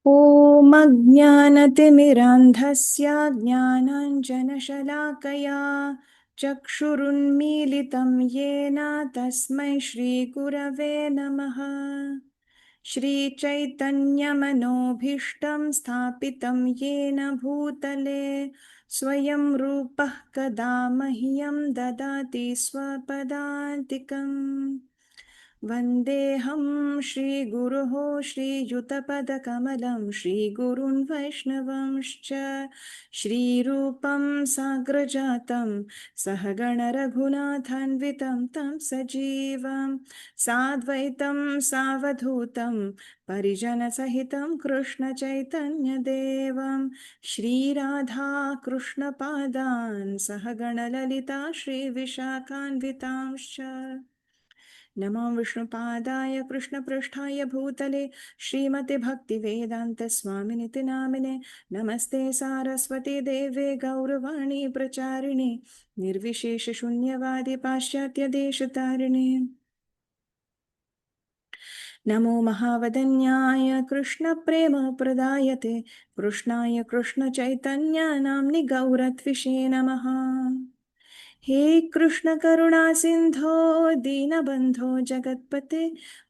ॐ अज्ञानतिमिरान्धस्य ज्ञानाञ्जनशलाकया चक्षुरुन्मीलितं येन तस्मै श्रीगुरवे नमः। श्रीचैतन्यमनोभीष्टं स्थापितं येन भूतले स्वयं रूपः कदा मह्यं ददाति स्वपदान्तिकम्। वन्देऽहं श्रीगुरोः श्रीयुतपदकमलं श्रीगुरुन् वैष्णवंश्च श्रीरूपं साग्रजातं सहगणरघुनाथान्वितं तं सजीवं साद्वैतं सावधूतं परिजनसहितं कृष्णचैतन्यदेवं श्रीराधा कृष्णपादान् सहगणललिता श्रीविशाखान्वितांश्च नमो विष्णुपादाय कृष्णपृष्ठाय भूतले श्रीमते भक्तिवेदान्तस्वामिनिति नामिने नमस्ते सारस्वती देवे गौरवाणी प्रचारिणे निर्विशेषशून्यवादी पाश्चात्यदेशतारिणे नमो महावदन्याय कृष्णप्रेमप्रदायते कृष्णाय कृष्णचैतन्यनाम्नि गौरत्विषे नमः। हे कृष्ण करुणा सिन्धो दीनबन्धो जगत्पते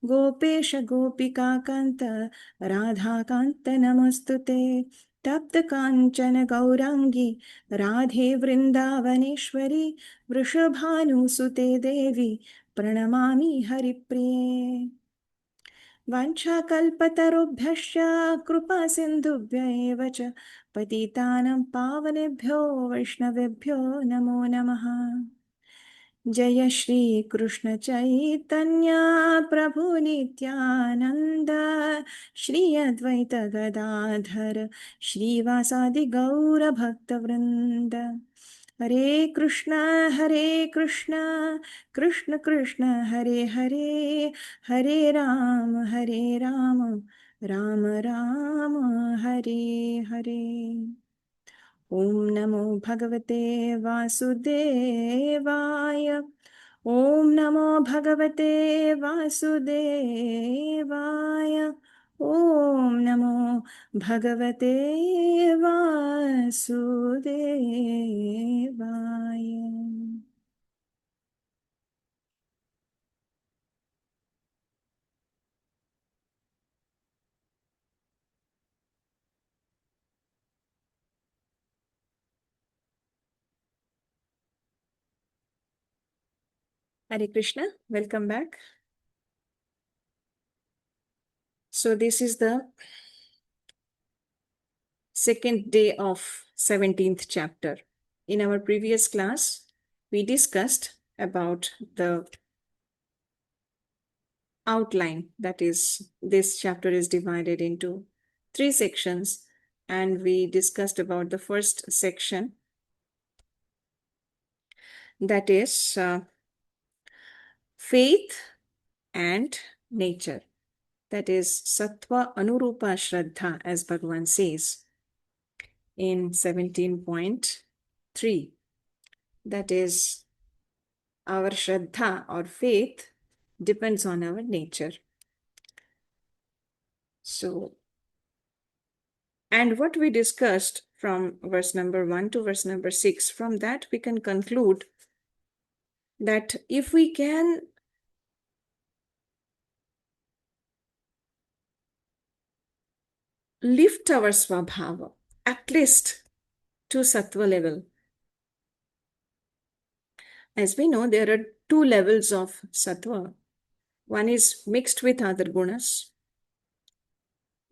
गोपेश गोपिका कान्त राधाकान्त नमोऽस्तुते तप्त काञ्चन गौराङ्गी राधे वृन्दावनेश्वरी वृषभानुसुते देवी प्रणमामि हरिप्रिये वाञ्छाकल्पतरुभ्यश्च कृपा सिन्धुभ्य एव च पतितानां पावनेभ्यो वैष्णवेभ्यो नमो नमः। जय श्री कृष्ण चैतन्य प्रभु नित्यानंद श्री अद्वैत गदाधर श्रीवासादि गौर भक्तवृंद हरे कृष्ण कृष्ण कृष्ण हरे हरे हरे राम राम राम हरे हरे। ॐ नमो भगवते वासुदेवाय ॐ नमो भगवते वासुदेवाय ॐ नमो भगवते वासुदेवाय। Hare Krishna, welcome back. So this is the second day of 17th chapter. In our previous class, we discussed about the outline. That is, this chapter is divided into 3 sections, and we discussed about the first section, that is faith and nature. That is Sattva Anurupa Shraddha, as Bhagavan says in 17.3. That is, our Shraddha or faith depends on our nature. So, and what we discussed from verse number 1 to verse number 6, from that we can conclude that if we can lift our swabhava at least to sattva level. As we know, there are 2 levels of sattva. One is mixed with other gunas,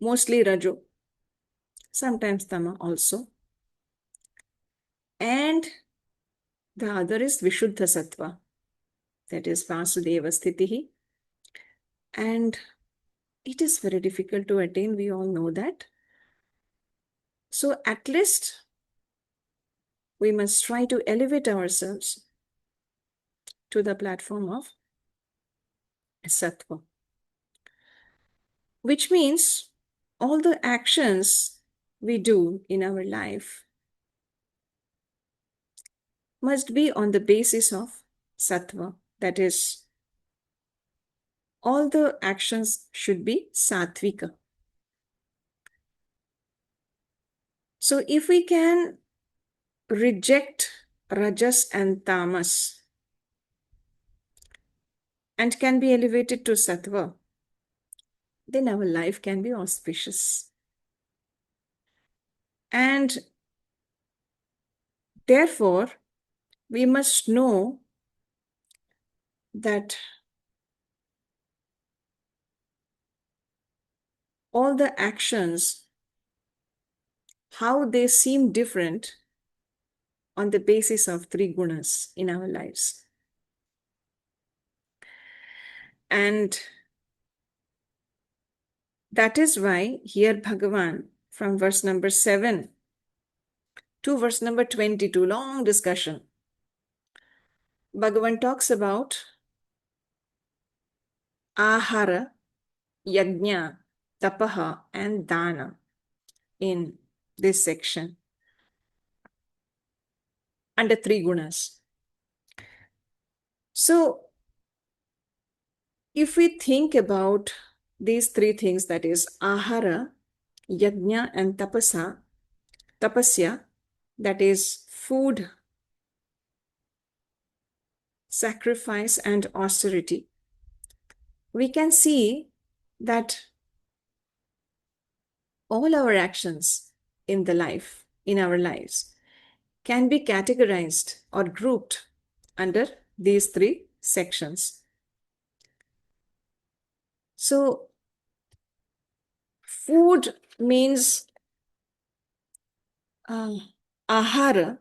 mostly rajo, sometimes tama also. And the other is vishuddha sattva, that is vasudeva sthitihi. And it is very difficult to attain, we all know that. So at least we must try to elevate ourselves to the platform of sattva, which means all the actions we do in our life must be on the basis of sattva. That is, all the actions should be sattvika. So if we can reject rajas and tamas and can be elevated to sattva, then our life can be auspicious. And therefore, we must know that all the actions, how they seem different on the basis of three gunas in our lives. And that is why here Bhagavan, from verse number 7 to verse number 22, long discussion, Bhagavan talks about ahara, yajna, tapaha, and dana in this section under three gunas. So, if we think about these three things, that is ahara, yajna, and tapasya, that is food, sacrifice, and austerity, we can see that all our actions in our lives, can be categorized or grouped under these three sections. So, food means ahara,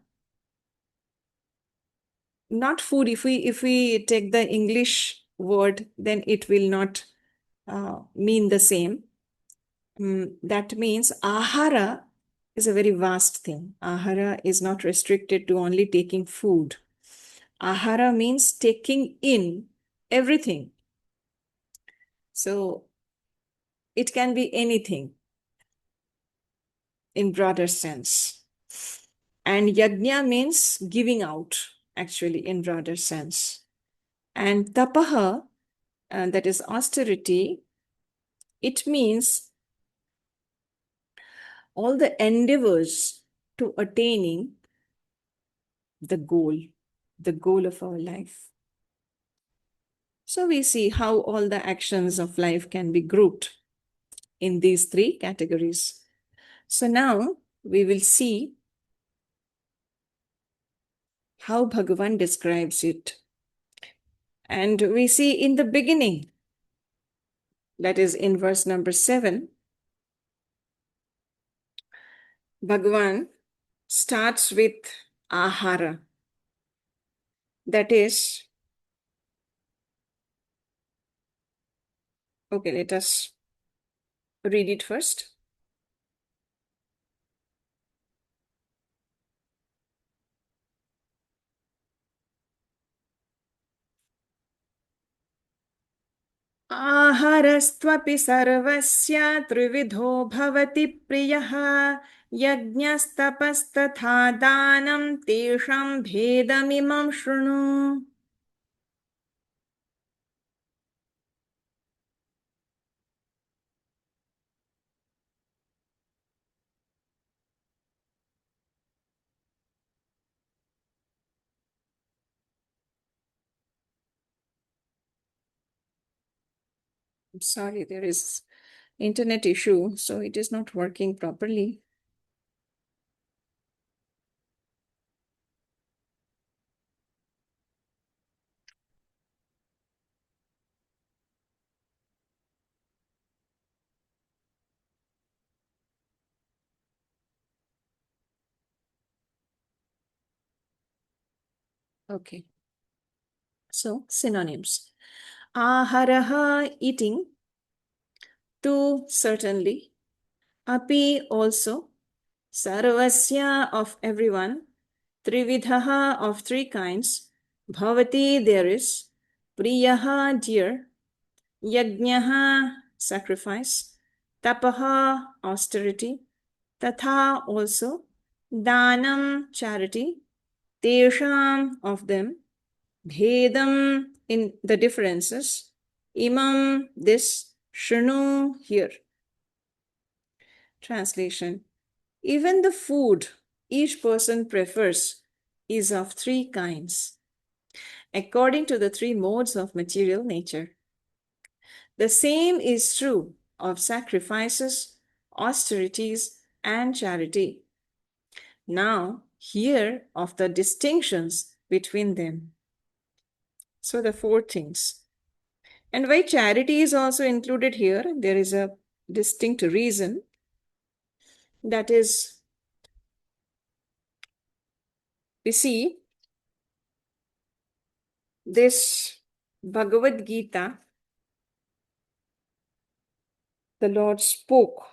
not food. If we take the English word, then it will not mean the same. That means ahara is a very vast thing. Ahara is not restricted to only taking food. Ahara means taking in everything. So it can be anything in broader sense. And yajna means giving out, actually, in broader sense. And tapaha, that is austerity, it means all the endeavors to attaining the goal of our life. So we see how all the actions of life can be grouped in these three categories. So now we will see how Bhagavan describes it. And we see in the beginning, that is in verse number 7, Bhagavan starts with ahara. That is, okay, let us read it first. आहारस्त्वपि सर्वस्य त्रिविधो भवति प्रियः यज्ञस्तपस्तथा दानं तेषां भेदमिमं शृणु. Sorry, there is internet issue, so it is not working properly. Okay. So, synonyms. Aharaha, eating. Tu, certainly. Api, also. Sarvasya, of everyone. Trividhaha, of three kinds. Bhavati, there is. Priyaha, dear. Yajnaha, sacrifice. Tapaha, austerity. Tatha, also. Danam, charity. Tesham, of them. Bhedam, in the differences. Imam, this. Shrinu, here. Translation. Even the food each person prefers is of three kinds, according to the three modes of material nature. The same is true of sacrifices, austerities, and charity. Now, hear of the distinctions between them. So, the four things. And why charity is also included here, there is a distinct reason. That is, we see this Bhagavad Gita, the Lord spoke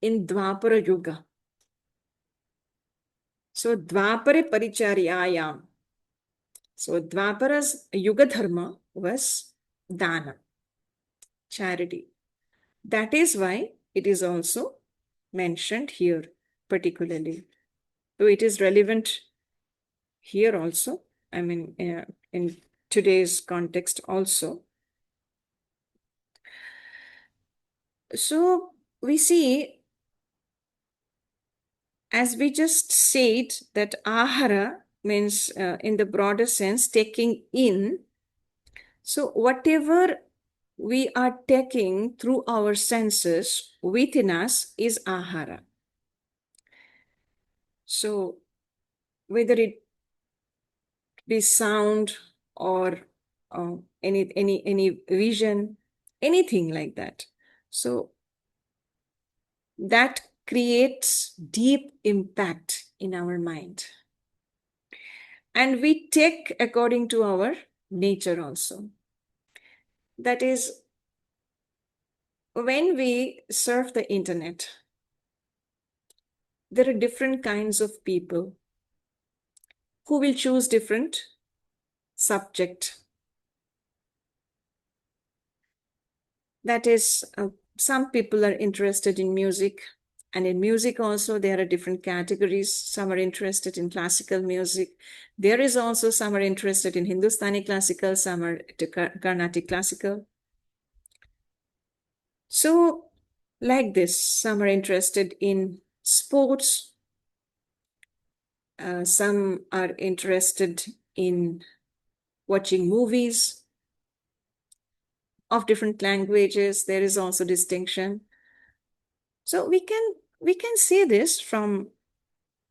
in Dvapara Yuga. So, Dvapare Paricharyayam. So, Dvapara's Yuga Dharma was Dana, charity. That is why it is also mentioned here particularly. So, it is relevant here also, I mean, in today's context also. So, we see, as we just said, that ahara means in the broader sense taking in. So whatever we are taking through our senses within us is ahara. So whether it be sound or any vision, anything like that. So that creates deep impact in our mind. And we take according to our nature also. That is, when we surf the internet, there are different kinds of people who will choose different subject. That is, some people are interested in music, and in music also there are different categories. Some are interested in classical music. There is also some are interested in Hindustani classical, some are to Carnatic classical. So, like this, some are interested in sports, some are interested in watching movies of different languages. There is also distinction. So we can see this from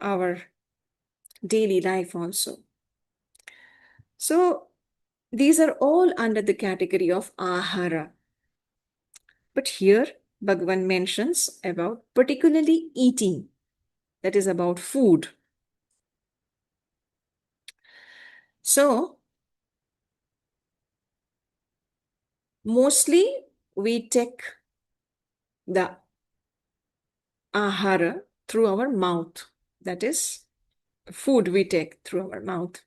our daily life also. So these are all under the category of ahara. But here Bhagavan mentions about particularly eating, that is about food. So mostly we take the ahara through our mouth, that is food we take through our mouth.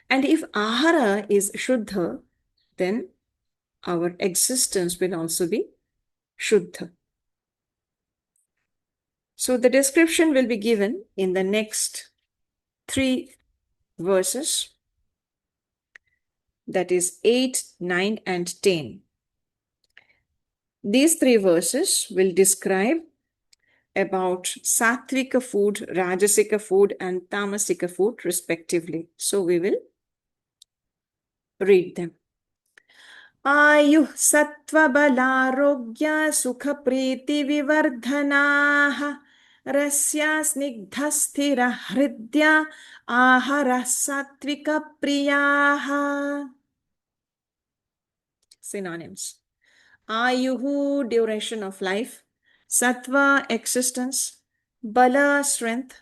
And if ahara is shuddha, then our existence will also be shuddha. So the description will be given in the next 3 verses, that is 8, 9, and 10. These 3 verses will describe about sattvika food, rajasika food, and tamasika food respectively. So we will read them. Ayuh sattva balarogya sukha priti vivardhanaah rasya snigdha sthira hridya ahara sattvika priyaah. Synonyms. Ayuhu, duration of life. Sattva, existence. Bala, strength.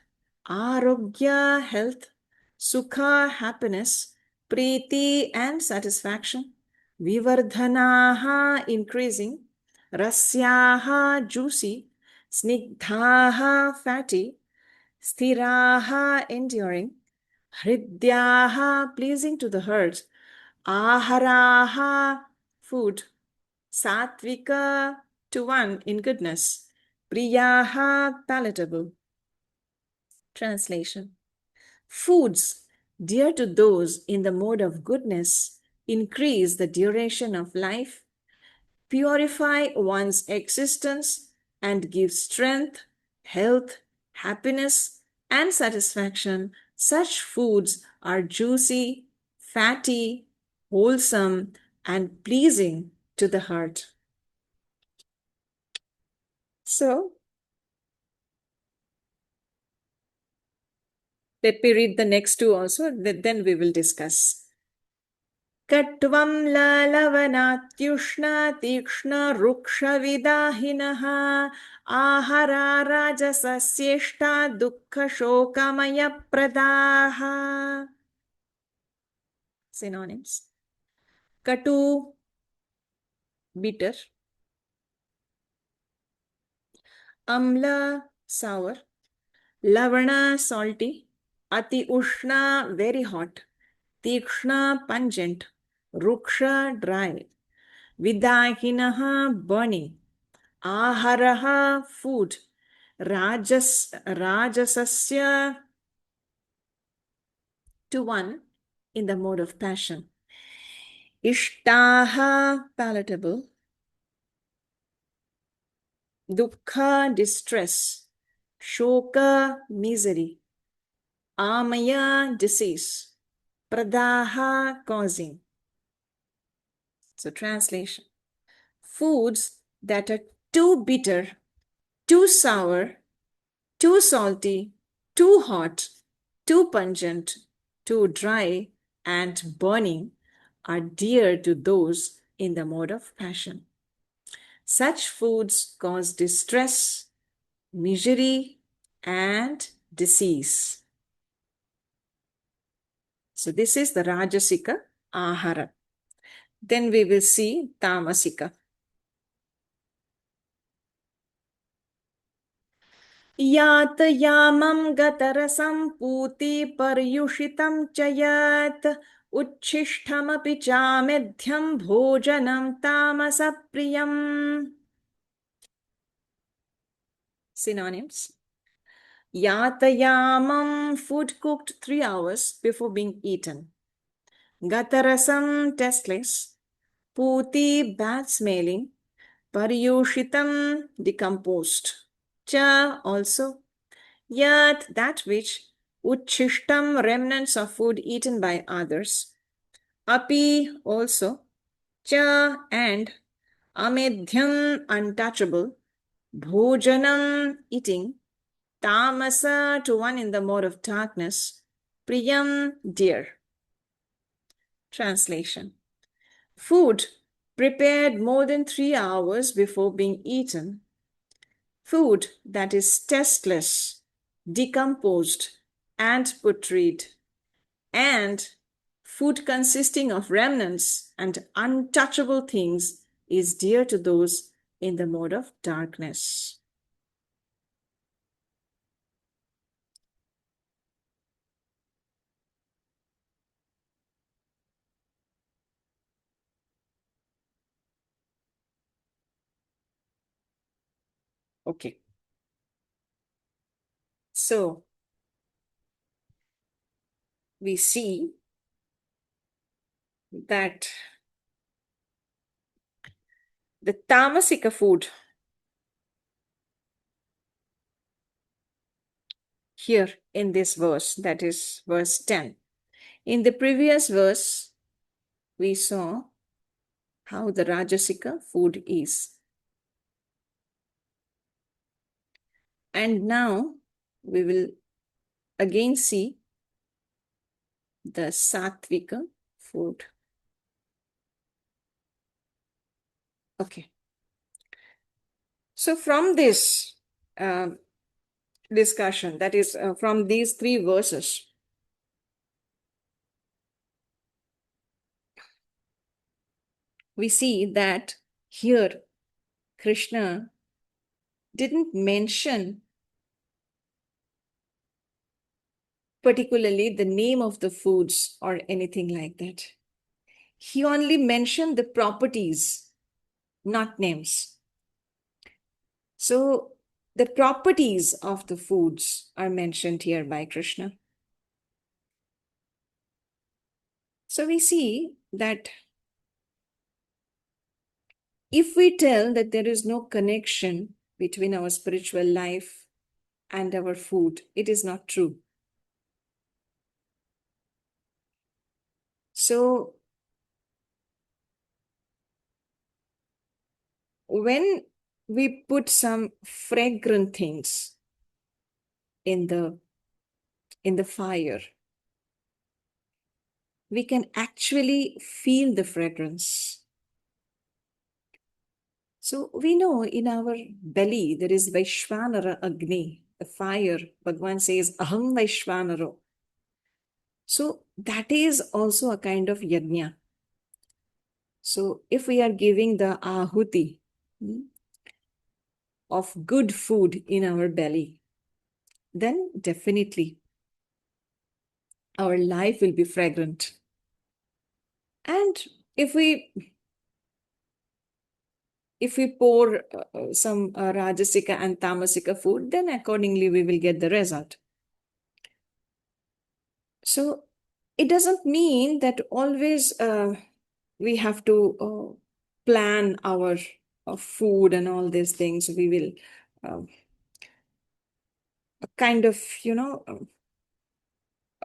Arogya, health. Sukha, happiness. Priti, and satisfaction. Vivardhanaha, increasing. Rasyaha, juicy. Snigdhaha, fatty. Sthiraha, enduring. Hridyaha, pleasing to the heart. Aharaha, food. Satvika, to one in goodness. Priyaha, palatable. Translation. Foods dear to those in the mode of goodness increase the duration of life, purify one's existence, and give strength health, happiness, and satisfaction, such foods are juicy, fatty, wholesome, and pleasing to the heart. So, let me read the next two also, then we will discuss. कट्वं ललवनात्युष्ण तीक्ष्ण रुक्षविदाहिनः आहारा राजसस्येष्टा दुःखशोकमयप्रदाः. Synonyms. Katu, bitter. Amla, sour. Lavana, salty. Ati ushna, very hot. Tikshna, pungent. Ruksha, dry. Vidahinaha, burning. Aharaha, food. Rajasasya, to one in the mode of passion. Ishtaha, palatable. Dukkha, distress. Shoka, misery. Amaya, disease. Pradaha, causing. So, translation. Foods that are too bitter, too sour, too salty, too hot, too pungent, too dry, and burning are dear to those in the mode of passion. Such foods cause distress, misery, and disease. So this is the Rajasika Ahara. Then we will see Tamasika. Yat yamam gatarasam puti paryushitam chayat uchishthamapi chamedhyam bhojanam tamasapriyam. Synonyms. Yatayamam, food cooked 3 hours before being eaten. Gatarasam, tasteless. Puti, bad smelling. Paryushitam, decomposed. Cha, also. Yat, that which. Uchishtam, remnants of food eaten by others. Api, also. Cha, and. Amedhyam, untouchable. Bhojanam, eating. Tamasa, to one in the mode of darkness. Priyam, dear. Translation. Food prepared more than 3 hours before being eaten. Food that is tasteless, decomposed, and putrid. And food consisting of remnants and untouchable things is dear to those in the mode of darkness. Okay. So, we see that the tamasika food here in this verse, that is verse 10. In the previous verse, we saw how the Rajasika food is. And now we will again see the Sattvika food. Okay. So from this discussion, that is from these 3 verses, we see that here Krishna didn't mention particularly the name of the foods or anything like that. He only mentioned the properties, not names. So the properties of the foods are mentioned here by Krishna. So we see that if we tell that there is no connection between our spiritual life and our food. It is not true. So when we put some fragrant things in the fire, we can actually feel the fragrance. So we know in our belly there is Vaishvanara Agni, the fire. Bhagavan says, Aham Vaishvanaro. So that is also a kind of yajna. So if we are giving the ahuti of good food in our belly, then definitely our life will be fragrant. And if we pour some rajasika and tamasika food, then accordingly we will get the result. So it doesn't mean that always we have to plan our food and all these things. We will kind of,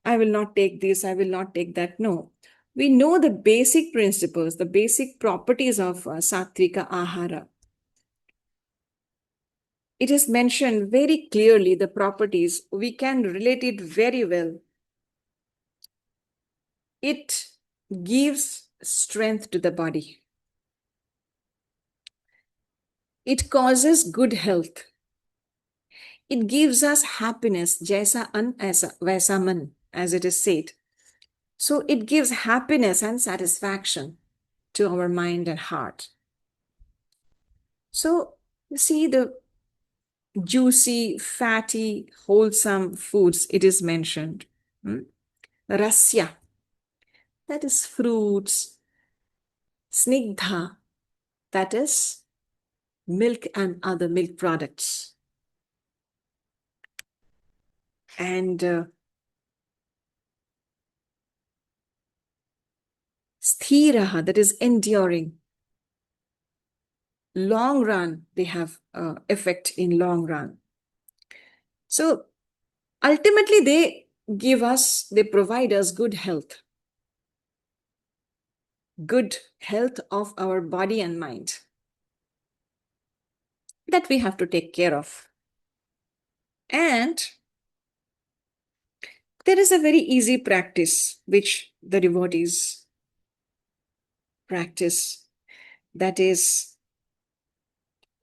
I will not take this, I will not take that. No. We know the basic principles, the basic properties of Sattvika Ahara. It is mentioned very clearly, the properties. We can relate it very well. It gives strength to the body. It causes good health. It gives us happiness, jaisa an aisa, vaisa man, as it is said. So it gives happiness and satisfaction to our mind and heart. So you see the juicy, fatty, wholesome foods, it is mentioned. Rasya, that is fruits. Snigdha, that is milk and other milk products. And sthiraha, that is enduring. Long run, they have effect in long run. So ultimately, they provide us good health of our body and mind that we have to take care of. And there is a very easy practice which the devotees practice, that is,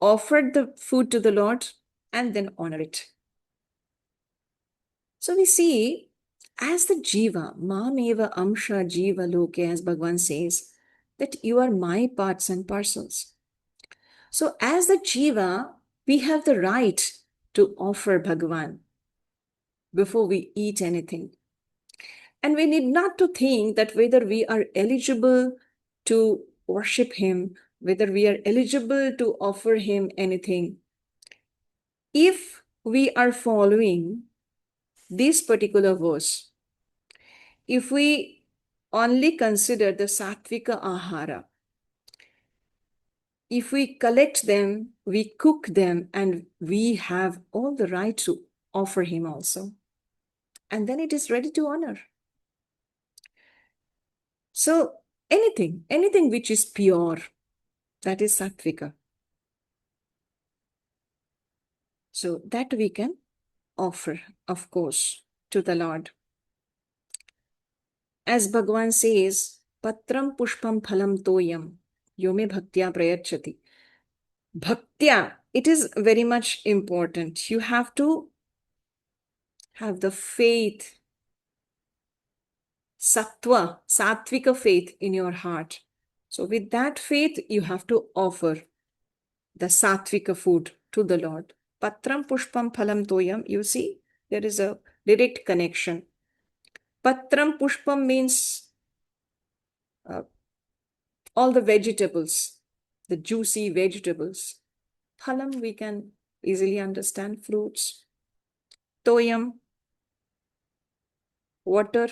offer the food to the Lord and then honor it. So we see, as the jiva, mameva amsha jiva loke, as Bhagavan says, that you are my parts and parcels. So as the jiva, we have the right to offer Bhagavan before we eat anything. And we need not to think that whether we are eligible to worship him, whether we are eligible to offer him anything. If we are following this particular verse, if we only consider the Sattvika Ahara, if we collect them, we cook them, and we have all the right to offer him also. And then it is ready to honor. So anything which is pure, that is Sattvika. So that we can offer, of course, to the Lord. As Bhagavan says, Patram pushpam phalam toyam, yome bhaktya prayachati. Bhaktya, it is very much important. You have to have the faith, sattva, sattvika faith in your heart. So with that faith, you have to offer the sattvika food to the Lord. Patram pushpam phalam toyam, you see, there is a direct connection. Patram pushpam means all the vegetables, the juicy vegetables. Phalam, we can easily understand, fruits. Toyam, water.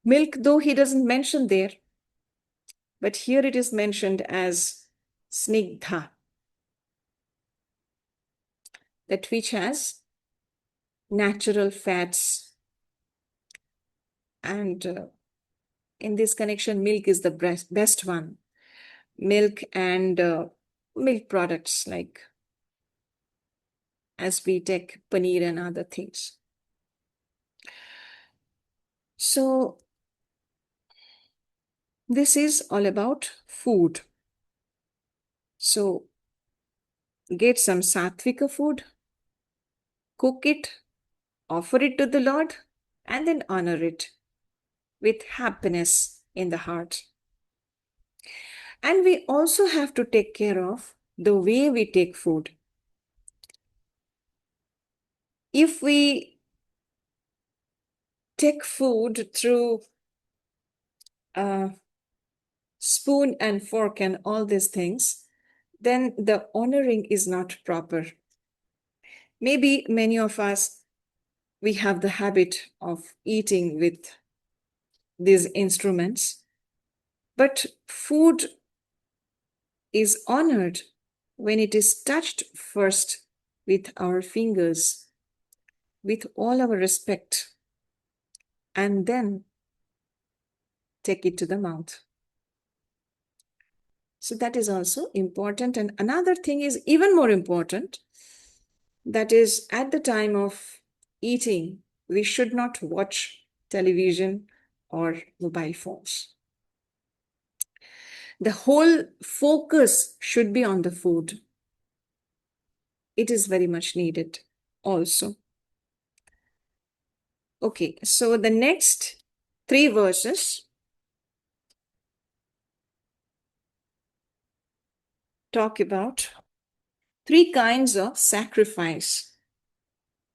Milk, though he doesn't mention there, but here it is mentioned as snigdha. that which has natural fats. And in this connection, milk is the best one. Milk and milk products, like as we take paneer and other things. So this is all about food. So get some sattvika food, cook it, offer it to the Lord, and then honor it with happiness in the heart. And we also have to take care of the way we take food. If we take food through spoon and fork and all these things, then the honoring is not proper. Maybe many of us, we have the habit of eating with these instruments, but food is honored when it is touched first with our fingers, with all our respect, and then take it to the mouth. So that is also important. And another thing is even more important, that is, at the time of eating, we should not watch television or mobile phones. The whole focus should be on the food. It is very much needed also. Okay, so the next 3 verses talk about 3 kinds of sacrifice.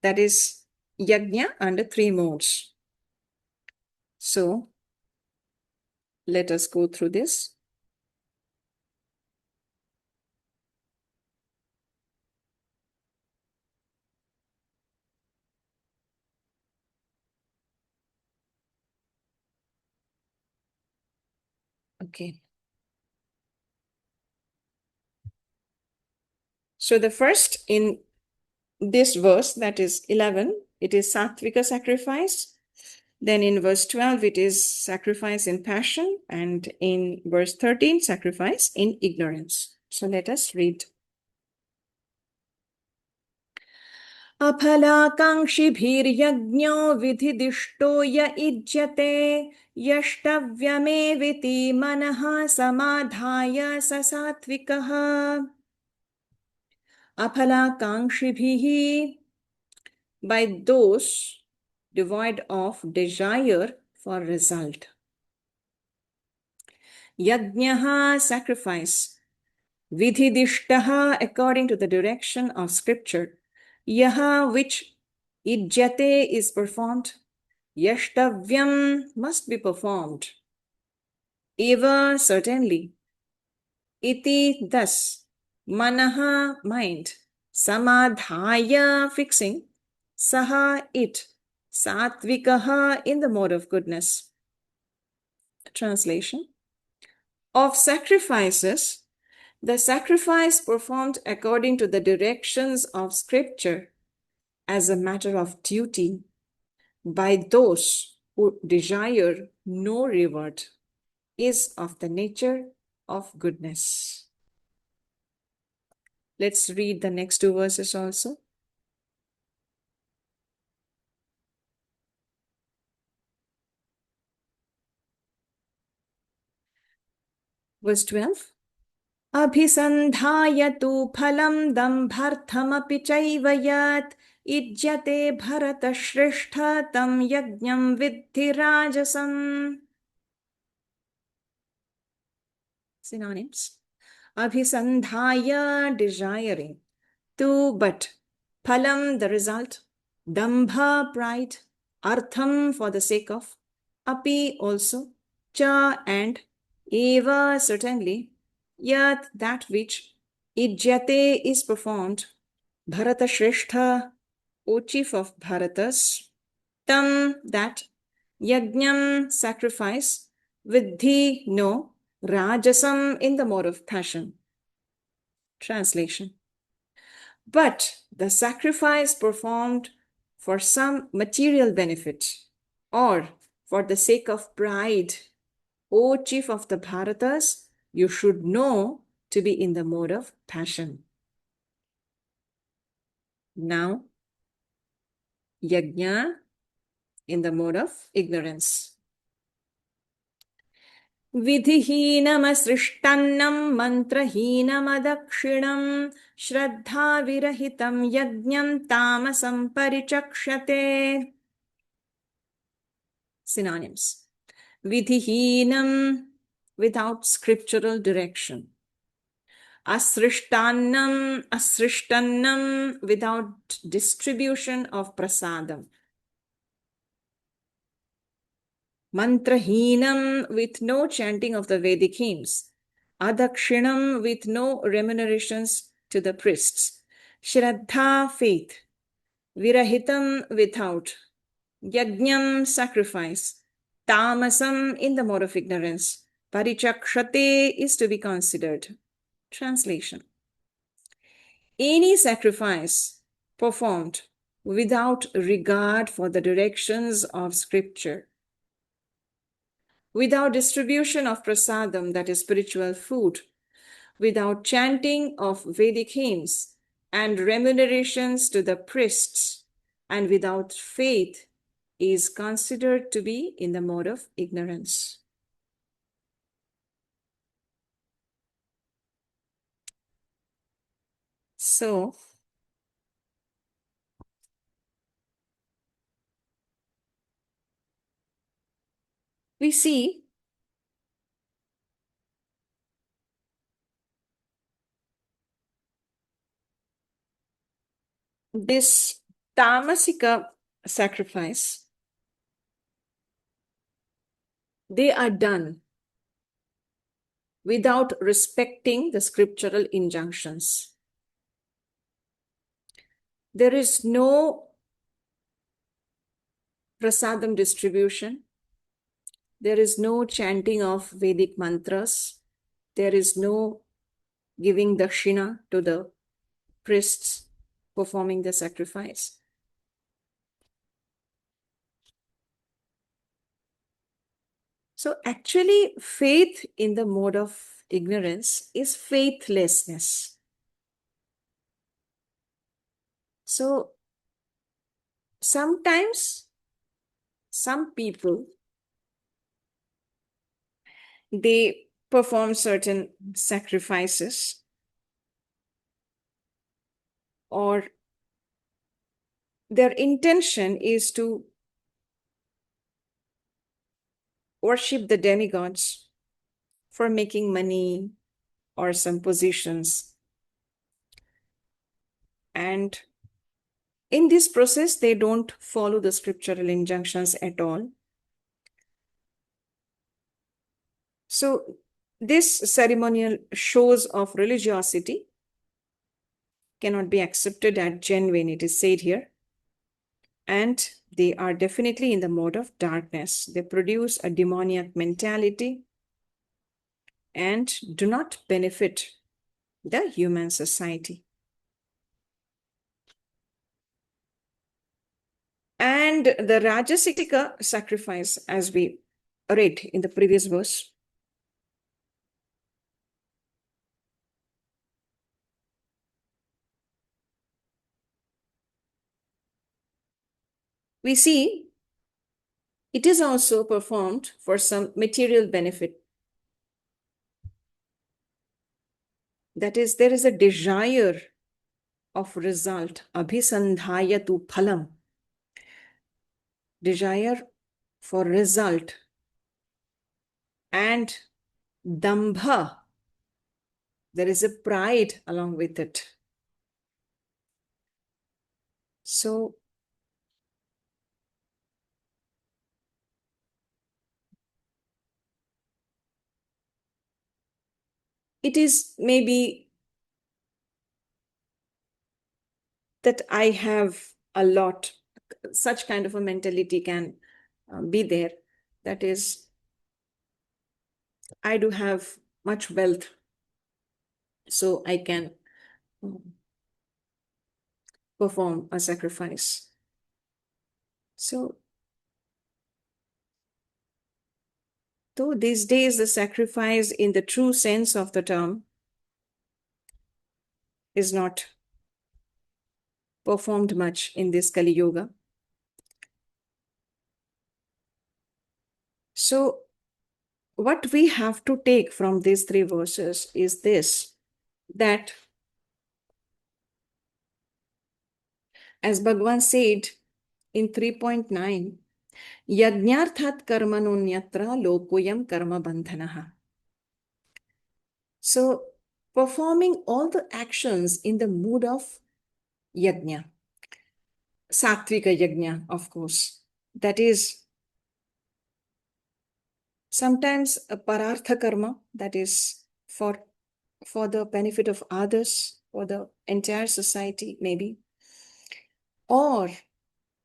That is yajna under 3 modes. So let us go through this. Okay. So the first in this verse, that is 11, it is sattvika sacrifice. Then in verse 12, it is sacrifice in passion. And in verse 13, sacrifice in ignorance. So let us read. अफलाकाङ्क्षिभिर्यज्ञो विधिदिष्टो य इज्यते यष्टव्यमेवेति मनः समाधाय स सात्विकः. Aphalakangshibihi, by those devoid of desire for result. Yajnaha, sacrifice. Vidhidishtaha, according to the direction of scripture. Yaha, which ijjate is performed. Yashtavyam, must be performed. Eva, certainly. Iti, thus. Manaha, mind. Samadhaya, fixing. Saha, it. Satvikaha, in the mode of goodness. Translation. Of sacrifices, the sacrifice performed according to the directions of scripture as a matter of duty by those who desire no reward is of the nature of goodness. Let's read the next 2 verses also. Verse 12. Abhisandhaya tu phalam dambharthamapi chaiva yat ijjate bharata shreshtha tam yajñam vidhi rajasam. Synonyms. Abhisandhaya, desiring. Tu, but. Phalam, the result. Dambha, pride. Artham, for the sake of. Api, also. Cha, and. Eva, certainly. Yat, that which. Ijjate, is performed. Bharata Shreshtha, O chief of Bharatas. Tam, that. Yajñam, sacrifice. Vidhi, no. Rajasam, in the mode of passion. Translation. But the sacrifice performed for some material benefit or for the sake of pride, O chief of the Bharatas, you should know to be in the mode of passion. Now, yajna in the mode of ignorance. Vidhihinam mantrahinam adakshinam shraddha virahitam yajnam tamasam parichakshate. Synonyms. Vidhihinam, without scriptural direction. Asrishtannam, without distribution of prasadam. Mantrahinam, with no chanting of the Vedic hymns. Adakshinam, with no remunerations to the priests. Shraddha, faith. Virahitam, without. Yajnam, sacrifice. Tamasam, in the mode of ignorance. Parichakshate is to be considered. Translation. Any sacrifice performed without regard for the directions of scripture, without distribution of prasadam, that is spiritual food, without chanting of Vedic hymns and remunerations to the priests, and without faith, is considered to be in the mode of ignorance. So, we see this tamasika sacrifice, they are done without respecting the scriptural injunctions. There is no prasadam distribution. There is no chanting of Vedic mantras. There is no giving dakshina to the priests performing the sacrifice. So actually, faith in the mode of ignorance is faithlessness. So sometimes some people, they perform certain sacrifices, or their intention is to worship the demigods for making money or some positions. And in this process, they don't follow the scriptural injunctions at all. So this ceremonial shows of religiosity cannot be accepted as genuine, it is said here. And they are definitely in the mode of darkness. They produce a demoniac mentality and do not benefit the human society. And the Rajasika sacrifice, as we read in the previous verse, we see it is also performed for some material benefit. That is, there is a desire of result, abhisandhayatu phalam, desire for result, and dambha, there is a pride along with it. So it is maybe that I have a lot, such kind of a mentality can be there. That is, I do have much wealth, so I can perform a sacrifice. So, though these days the sacrifice in the true sense of the term is not performed much in this Kali Yuga. So, what we have to take from these three verses is this, that as Bhagavan said in 3.9, Yajñarthat karmanonyatra lokoyam karma bandhanaha. So, performing all the actions in the mood of yajna, sattvika yajna, of course, that is sometimes a parartha karma, that is for the benefit of others, for the entire society, maybe. Or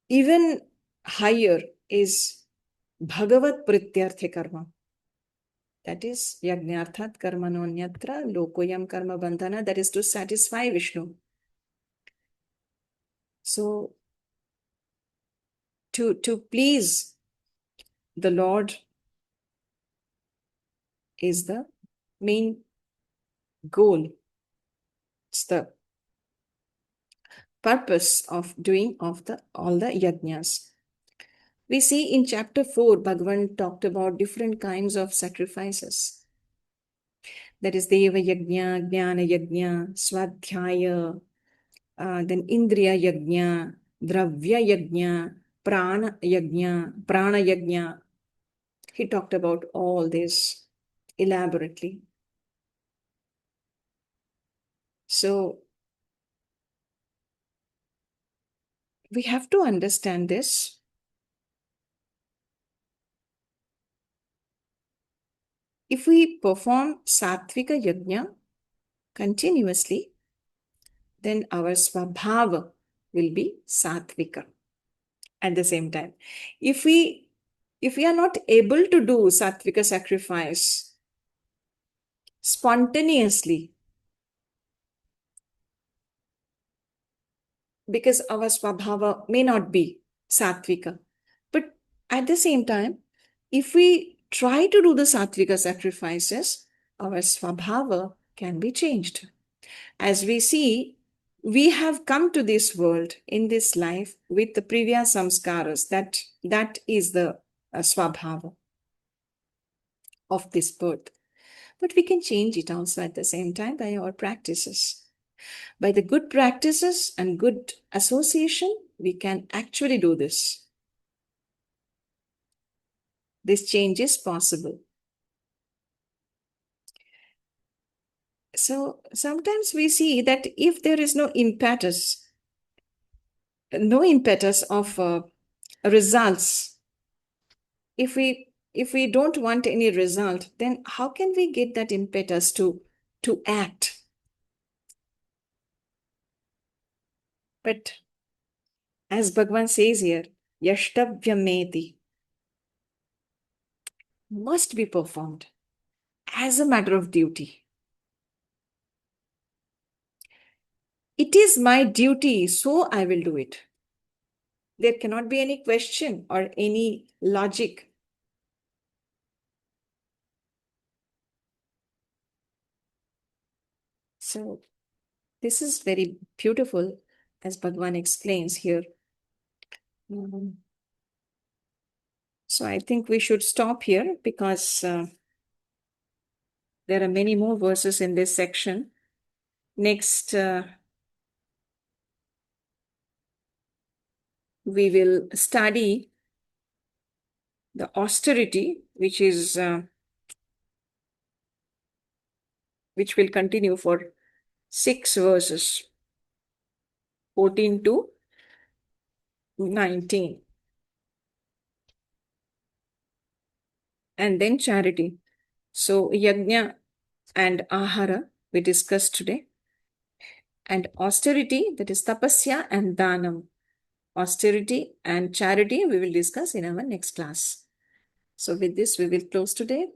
even higher is bhagavat prityarthe karma. That is yajñarthat karmanonyatra lokoyam karma bandhana, that is to satisfy Vishnu. So, to please the Lord is the main goal. It's the purpose of doing all the yajnas. We see in chapter 4, Bhagavan talked about different kinds of sacrifices. That is Deva Yajna, Jnana Yajna, Swadhyaya, then Indriya Yajna, Dravya Yajna, Prana Yajna. He talked about all this elaborately. So, we have to understand this. If we perform Sattvika Yajna continuously, then our Swabhava will be Sattvika at the same time. If we are not able to do Sattvika sacrifice spontaneously, because our Swabhava may not be Sattvika, but at the same time, if we try to do the Sattvika sacrifices, our Swabhava can be changed. As we see, we have come to this world in this life with the Privya Samskaras. That is the Swabhava of this birth. But we can change it also at the same time by our practices. By the good practices and good association, we can actually do this. This change is possible. So sometimes we see that if there is no impetus of results, if we don't want any result, then how can we get that impetus to act? But as Bhagavan says here, yashtavyameti must be performed as a matter of duty. It is my duty, so I will do it. There cannot be any question or any logic. So this is very beautiful, as Bhagavan explains here. So I think we should stop here because there are many more verses in this section. Next, we will study the austerity, which will continue for 6 verses, 14 to 19. And then charity. So yajna and ahara we discussed today. And austerity, that is tapasya and dhanam. Austerity and charity we will discuss in our next class. So with this we will close today.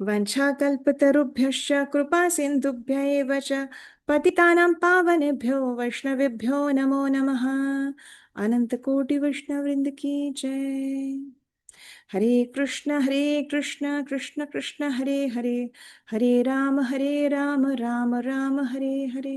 Vanchakalpatarubhyascha kripa sindhubhya eva cha पतितानां पावनेभ्यो वैष्णवेभ्यो नमो नमः। अनंत कोटि वैष्णव वृंद की जय। हरे कृष्ण कृष्ण कृष्ण हरे हरे, हरे राम राम राम हरे हरे।